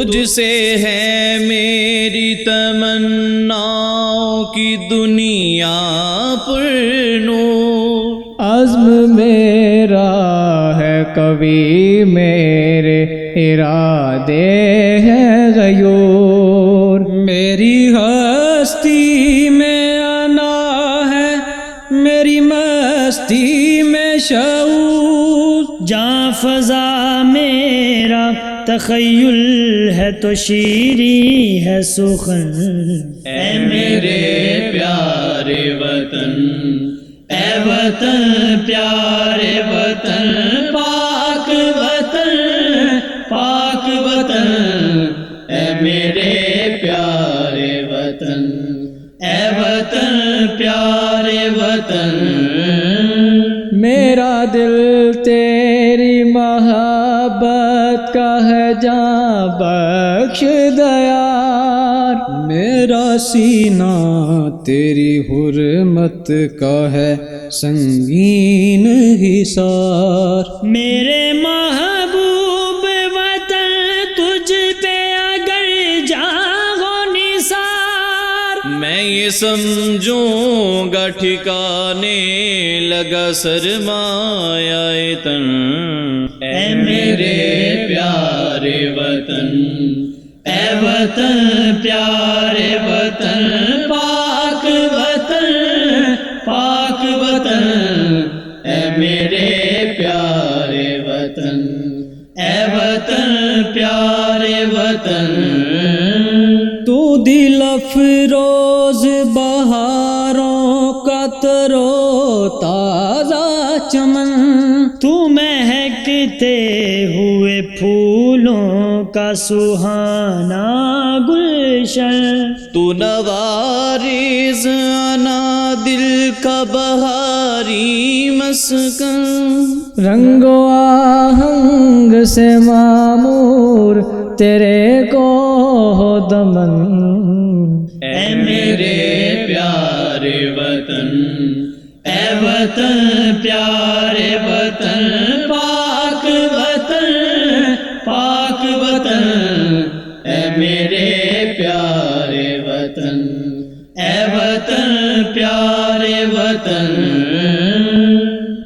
تجھ سے ہے میری تمناؤں کی دنیا پر نور، عزم میرا ہے قوی، میرے ارادے ہیں غیور، میری ہستی میں انا ہے، میری مستی میں شعور، جاں فضا میرا تخیل ہے تو شیریں ہے سخن، اے میرے پیارے وطن، اے وطن پیارے وطن، پاک وطن، پاک وطن، اے میرے پیارے وطن، اے وطن پیارے وطن۔ میرا دل تیری محبت کا ہے جاں بخش دیار، میرا سینہ تیری حرمت کا ہے سنگین حصار، میرے محبوب وطن تجھ پہ اگر جاگو نثار، میں یہ سمجھوں گا ٹھکانے لگا سرمایہ تن، اے میرے پیارے وطن، اے وطن پیارے وطن، پاک وطن، پاک وطن، اے میرے پیارے وطن، اے وطن پیارے وطن۔ تو دل افروز بہاروں کا ترو تازہ چمن، تو مہکتے ہوئے پھولوں کا سہانا گلشن، تو نوارز انا دل کا بہاری مسکن، رنگ و آہنگ سے معمور تیرے کو دمن، اے میرے پیارے وطن، اے وطن پیارے وطن،